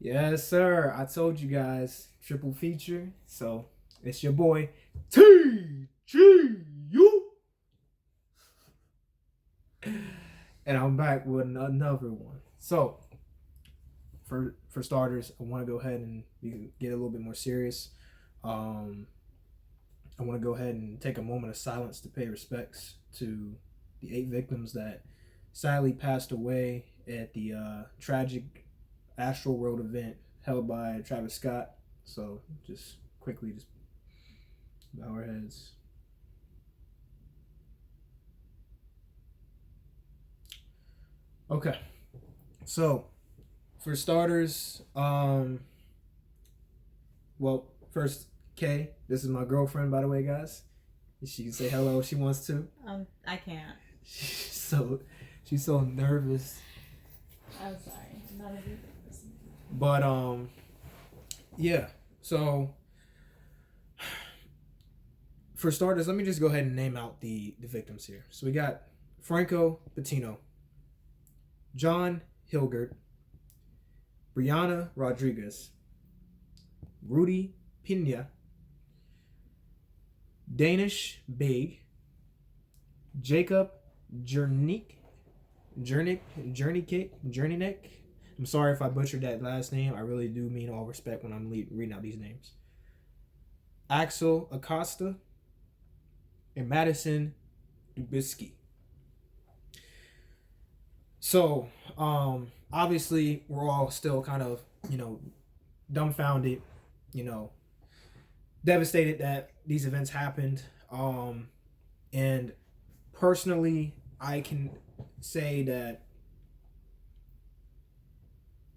Yes, sir. I told you guys, triple feature. So it's your boy TGU. And I'm back with another one. So for starters, I want to go ahead and get a little bit more serious. Um, I want to go ahead and take a moment of silence to pay respects to the 8 victims that sadly passed away at the tragic Astroworld event held by Travis Scott. So just quickly, just bow our heads. Okay, so for starters, well, first Kay, this is my girlfriend, by the way, guys. She can say hello if she wants to. I can't. She's so nervous. I'm sorry. I'm not a good person. But yeah. So for starters, let me just go ahead and name out the victims here. So we got Franco Patino, John Hilgert, Brianna Rodriguez, Rudy Pina, Danish Big, Jacob Jernick. I'm sorry if I butchered that last name. I really do mean all respect when I'm reading out these names. Axel Acosta and Madison Dubisky. So, obviously, we're all still kind of, dumbfounded, devastated that these events happened. And personally, I can say that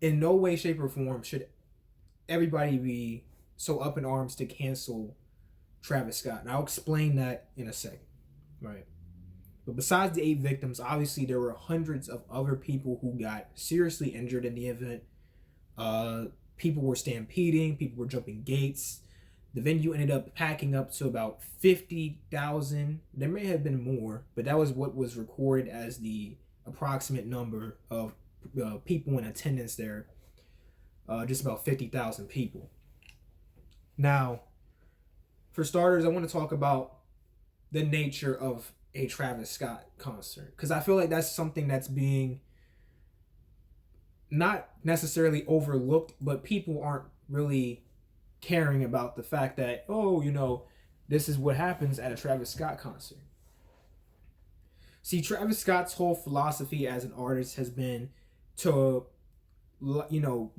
in no way, shape, or form should everybody be so up in arms to cancel Travis Scott. And I'll explain that in a second, right? But besides the 8 victims, obviously there were hundreds of other people who got seriously injured in the event. People were stampeding, people were jumping gates. The venue ended up packing up to about 50,000. There may have been more, but that was what was recorded as the approximate number of people in attendance there. Just about 50,000 people. Now, for starters, I want to talk about the nature of a Travis Scott concert, because I feel like that's something that's being not necessarily overlooked, but people aren't really caring about the fact that, this is what happens at a Travis Scott concert. See, Travis Scott's whole philosophy as an artist has been to,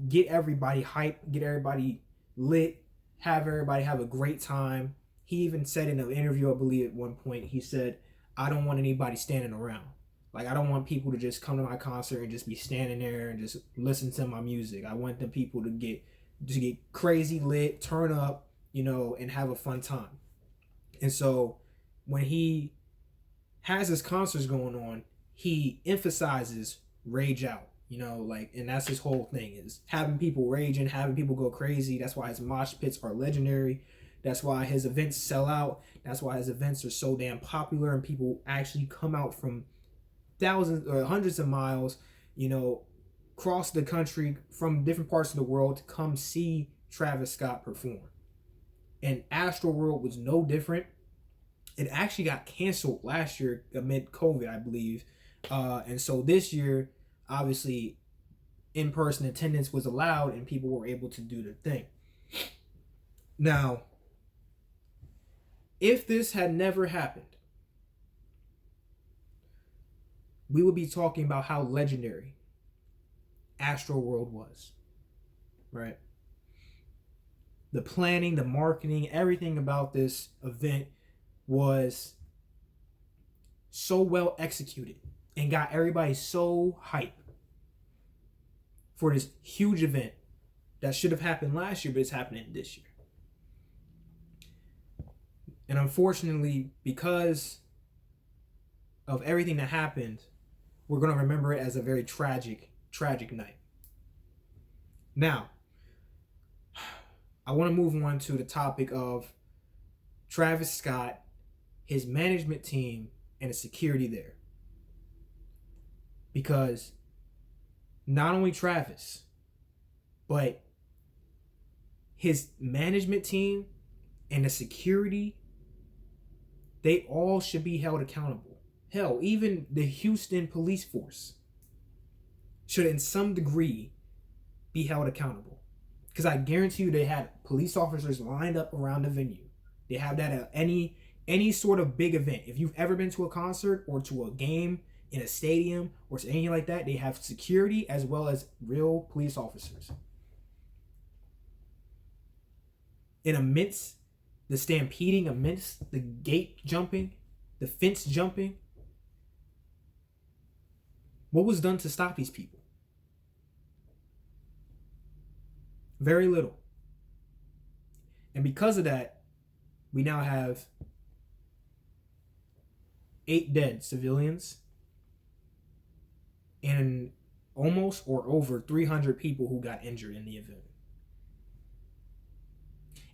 get everybody hyped, get everybody lit, have everybody have a great time. He even said in an interview, I believe at one point, he said, I don't want anybody standing around. Like, I don't want people to just come to my concert and just be standing there and just listen to my music. I want the people to get crazy lit, turn up, and have a fun time. And so when he has his concerts going on, he emphasizes rage out, and that's his whole thing, is having people raging, having people go crazy. That's why his mosh pits are legendary. That's why his events sell out. That's why his events are so damn popular, and people actually come out from thousands or hundreds of miles, across the country from different parts of the world to come see Travis Scott perform. And Astroworld was no different. It actually got canceled last year amid COVID, I believe. And so this year, obviously, in-person attendance was allowed and people were able to do their thing. Now, if this had never happened, we would be talking about how legendary Astroworld was, right? The planning, the marketing, everything about this event was so well executed and got everybody so hyped for this huge event that should have happened last year, but it's happening this year. And unfortunately, because of everything that happened, we're going to remember it as a very tragic night. Now, I want to move on to the topic of Travis Scott, his management team, and the security there. Because not only Travis, But his management team and the security, they all should be held accountable. Hell, even the Houston police force should in some degree be held accountable. Because I guarantee you they had police officers lined up around the venue. They have that at any sort of big event. If you've ever been to a concert or to a game in a stadium or to anything like that, they have security as well as real police officers. And amidst the stampeding, amidst the gate jumping, the fence jumping, what was done to stop these people? Very little. And because of that, we now have 8 dead civilians and almost or over 300 people who got injured in the event.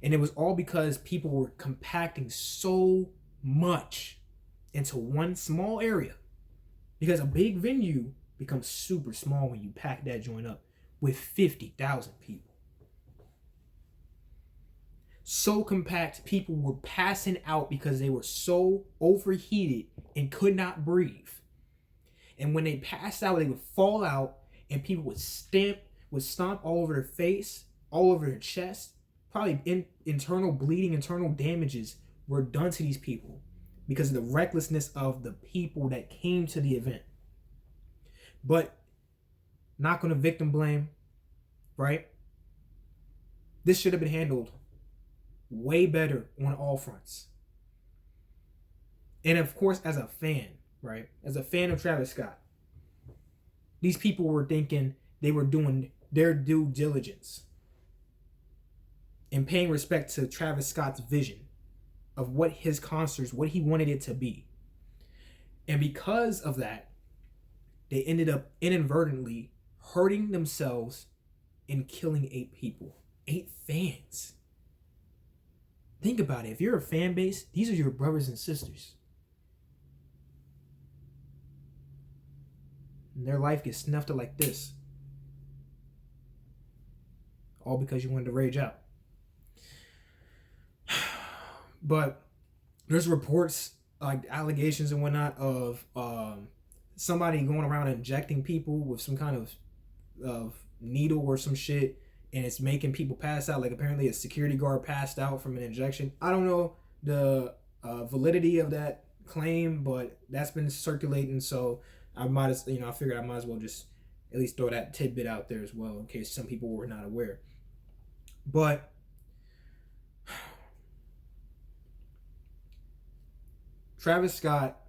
And it was all because people were compacting so much into one small area. Because a big venue becomes super small when you pack that joint up with 50,000 people. So compact, people were passing out because they were so overheated and could not breathe. And when they passed out, they would fall out and people would stomp all over their face, all over their chest. Probably internal bleeding, internal damages were done to these people because of the recklessness of the people that came to the event. But not going to victim blame, right? This should have been handled way better on all fronts. And of course, as a fan, right? As a fan of Travis Scott, these people were thinking they were doing their due diligence and paying respect to Travis Scott's vision of what his concerts, what he wanted it to be. And because of that, they ended up inadvertently hurting themselves and killing 8 people, 8 fans. Think about it. If you're a fan base, these are your brothers and sisters. And their life gets snuffed out like this. All because you wanted to rage out. But there's reports, like allegations and whatnot, of somebody going around injecting people with some kind of needle or some shit, and it's making people pass out. Like apparently a security guard passed out from an injection. I don't know the validity of that claim, but that's been circulating. So I figured I might as well just at least throw that tidbit out there as well in case some people were not aware. But Travis Scott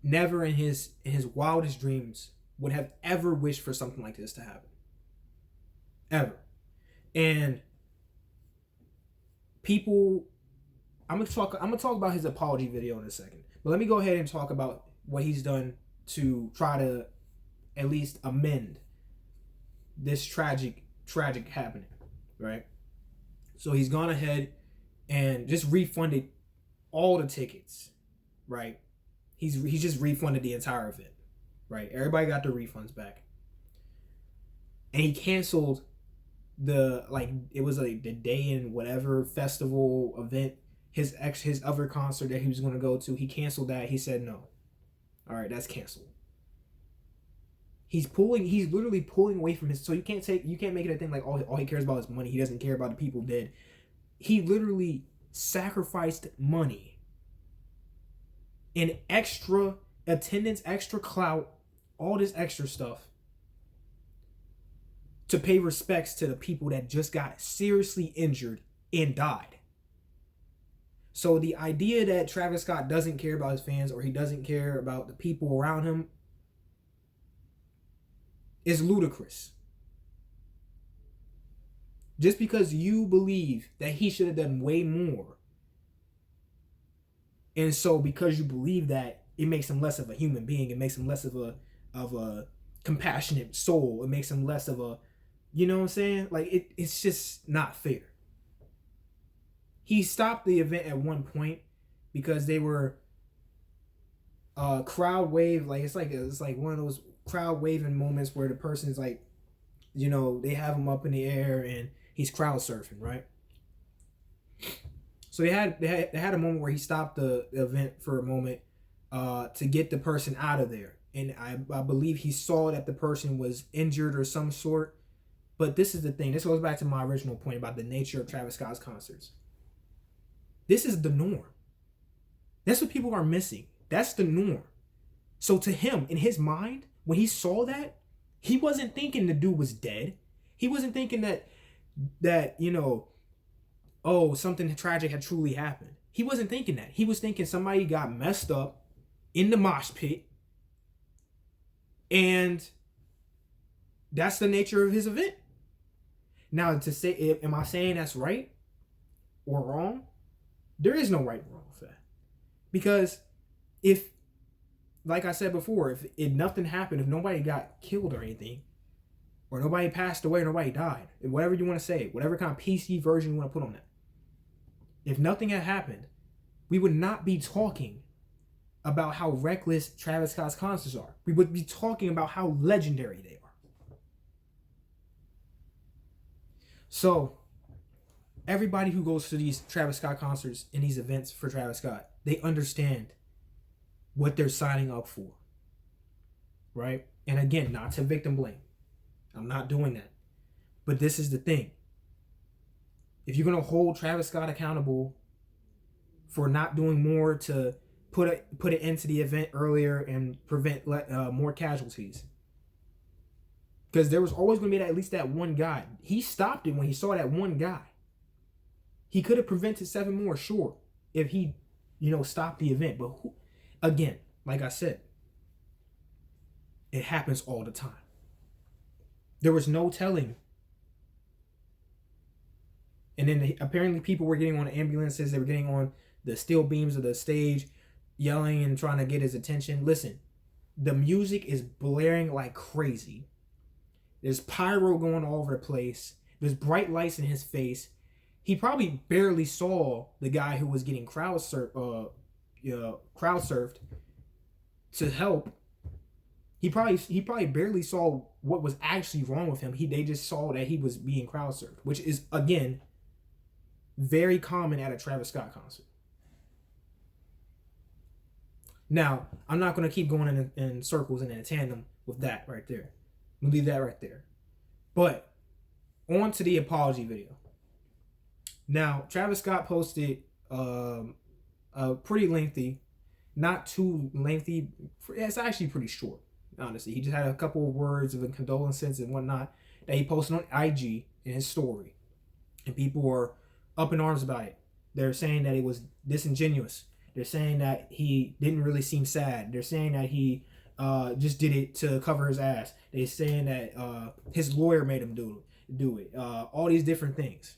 never in his wildest dreams would have ever wished for something like this to happen. Ever. And people, I'm gonna talk about his apology video in a second. But let me go ahead and talk about what he's done to try to at least amend this tragic happening, right? So he's gone ahead and just refunded all the tickets, right? He's just refunded the entire event, right? Everybody got their refunds back. And he canceled it was like the day in whatever festival event, his other concert that he was going to go to, he canceled that. He said no. All right, that's canceled. He's literally pulling away from his, so you can't make it a thing like all he cares about is money. He doesn't care about the people dead. He literally sacrificed money and extra attendance, extra clout, all this extra stuff to pay respects to the people that just got seriously injured and died. So the idea that Travis Scott doesn't care about his fans or he doesn't care about the people around him is ludicrous. Just because you believe that he should have done way more, and so because you believe that, it makes him less of a human being, it makes him less of a compassionate soul, it makes him less of a, you know what I'm saying? Like it's just not fair. He stopped the event at one point because they were crowd wave, like it's like one of those crowd waving moments where the person is like you know, they have him up in the air and he's crowd surfing, right? So they had a moment where he stopped the event for a moment to get the person out of there. And I believe he saw that the person was injured or some sort. But this is the thing. This goes back to my original point about the nature of Travis Scott's concerts. This is the norm. That's what people are missing. That's the norm. So to him, in his mind, when he saw that, he wasn't thinking the dude was dead. He wasn't thinking that you know, oh, something tragic had truly happened. He wasn't thinking that. He was thinking somebody got messed up in the mosh pit, and that's the nature of his event. Now, to say, am I saying that's right or wrong? There is no right or wrong for that. Because if, like I said before, if nothing happened, if nobody got killed or anything, or nobody passed away, or nobody died, whatever you want to say, whatever kind of PC version you want to put on that, if nothing had happened, we would not be talking about how reckless Travis Scott's concerts are. We would be talking about how legendary they are. So, everybody who goes to these Travis Scott concerts and these events for Travis Scott, they understand what they're signing up for. Right? And again, not to victim blame. I'm not doing that. But this is the thing. If you're going to hold Travis Scott accountable for not doing more to put it into the event earlier and prevent more casualties, because there was always going to be at least that one guy. He stopped it when he saw that one guy. He could have prevented 7 more, sure, if he, stopped the event. But again, like I said, it happens all the time. There was no telling. And then apparently people were getting on ambulances. They were getting on the steel beams of the stage, yelling and trying to get his attention. Listen, the music is blaring like crazy. There's pyro going all over the place. There's bright lights in his face. He probably barely saw the guy who was getting crowd surfed to help. He probably barely saw what was actually wrong with him. They just saw that he was being crowd surfed, which is, again, very common at a Travis Scott concert. Now, I'm not going to keep going in circles and in a tandem with that right there. We'll leave that right there. But on to the apology video. Now, Travis Scott posted a pretty lengthy, not too lengthy. It's actually pretty short, honestly. He just had a couple of words of condolences and whatnot that he posted on IG in his story. And people were up in arms about it. They're saying that it was disingenuous. They're saying that he didn't really seem sad. They're saying that he just did it to cover his ass. They're saying that his lawyer made him do it. All these different things.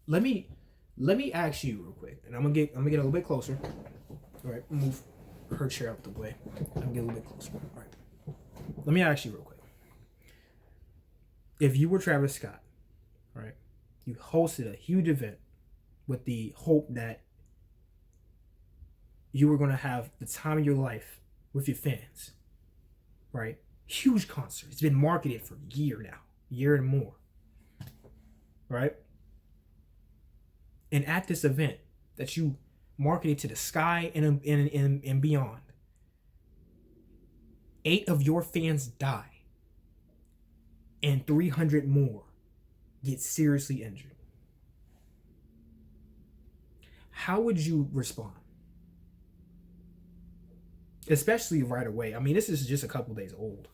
Let me ask you real quick, and I'm gonna get a little bit closer. All right, move her chair out the way. I'm gonna get a little bit closer. All right, let me ask you real quick. If you were Travis Scott, right, you hosted a huge event with the hope that you were gonna have the time of your life with your fans, right? Huge concert. It's been marketed for a year and more, right? And at this event that you marketed to the sky and beyond, 8 of your fans die and 300 more get seriously injured. How would you respond? Especially right away. I mean, this is just a couple days old.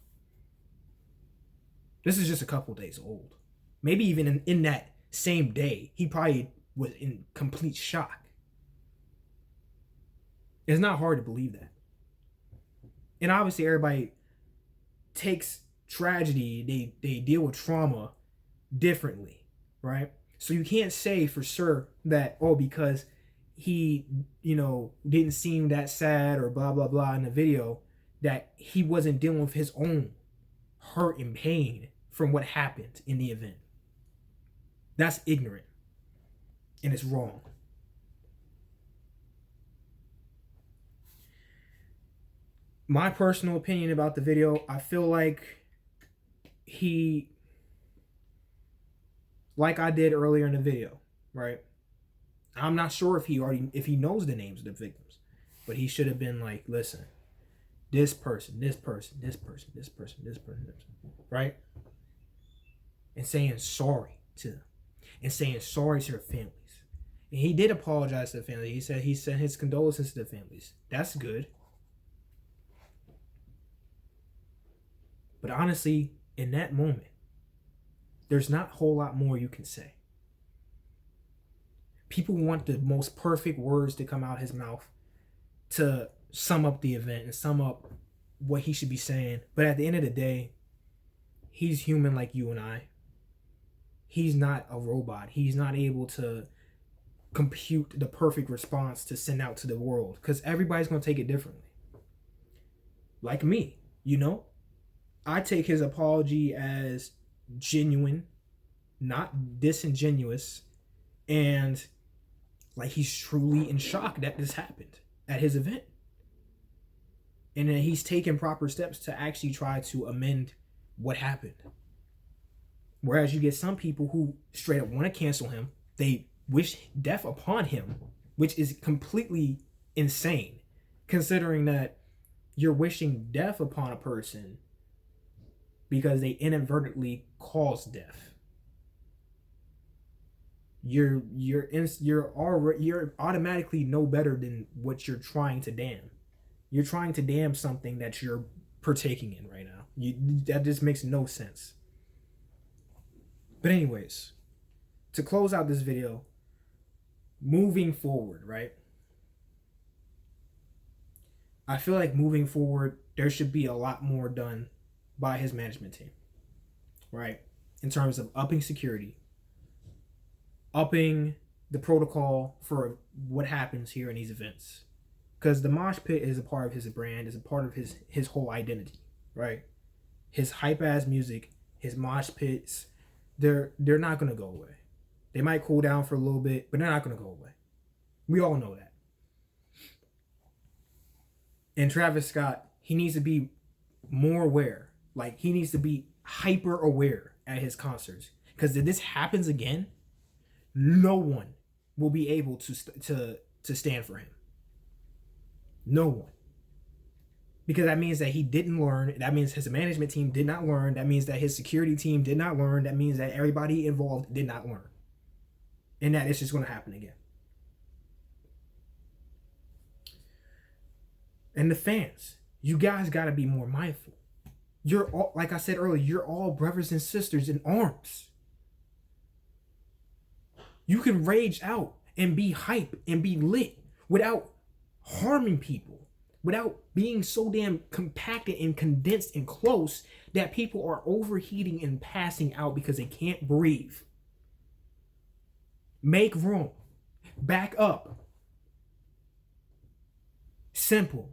Maybe even in that same day, he probably was in complete shock. It's not hard to believe that. And obviously everybody takes tragedy, they deal with trauma differently, right? So you can't say for sure that, because he, didn't seem that sad or blah, blah, blah in the video, that he wasn't dealing with his own hurt and pain from what happened in the event. That's ignorant. And it's wrong. My personal opinion about the video, I feel like he, like I did earlier in the video, right? I'm not sure if he knows the names of the victims, but he should have been like, listen, this person, this person, this person, this person, this person, this person, right? And saying sorry to them, and saying sorry to their families. And he did apologize to the family. He said he sent his condolences to the families. That's good. But honestly, in that moment, there's not a whole lot more you can say. People want the most perfect words to come out his mouth to sum up the event and sum up what he should be saying. But at the end of the day, he's human like you and I. He's not a robot. He's not able to compute the perfect response to send out to the world, because everybody's going to take it differently. Like me, you know? I take his apology as genuine, not disingenuous, and like he's truly in shock that this happened at his event. And then he's taken proper steps to actually try to amend what happened. Whereas you get some people who straight up want to cancel him. They wish death upon him, which is completely insane, considering that you're wishing death upon a person because they inadvertently caused death. You're automatically no better than what you're trying to damn. You're trying to damn something that you're partaking in right now. That just makes no sense. But anyways, to close out this video, moving forward, right? I feel like moving forward, there should be a lot more done by his management team, right? In terms of upping security, upping the protocol for what happens here in these events. Because the mosh pit is a part of his brand, is a part of his whole identity, right? His hype-ass music, his mosh pits, they're not going to go away. They might cool down for a little bit, but they're not going to go away. We all know that. And Travis Scott, he needs to be more aware. Like, he needs to be hyper aware at his concerts. Because if this happens again, no one will be able to stand for him. No one. Because that means that he didn't learn. That means his management team did not learn. That means that his security team did not learn. That means that everybody involved did not learn. And that it's just going to happen again. And the fans, you guys got to be more mindful. You're all, like I said earlier, you're all brothers and sisters in arms. You can rage out and be hype and be lit without harming people, without being so damn compacted and condensed and close that people are overheating and passing out because they can't breathe. Make room. Back up. Simple.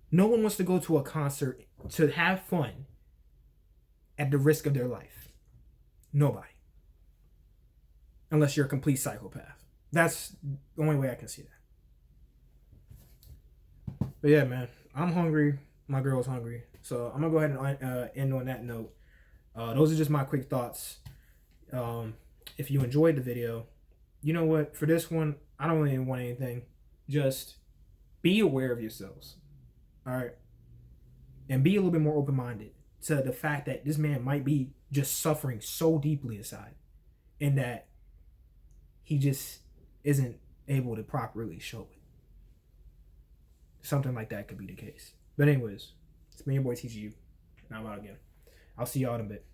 No one wants to go to a concert to have fun at the risk of their life. Nobody. Unless you're a complete psychopath. That's the only way I can see that. But yeah, man, I'm hungry. My girl's hungry. So I'm going to go ahead and end on that note. Those are just my quick thoughts. If you enjoyed the video, you know what? For this one, I don't really want anything. Just be aware of yourselves. All right? And be a little bit more open-minded to the fact that this man might be just suffering so deeply inside. And that he just isn't able to properly show it. Something like that could be the case. But anyways, it's me, your boy TGU. And I'm out again. I'll see y'all in a bit.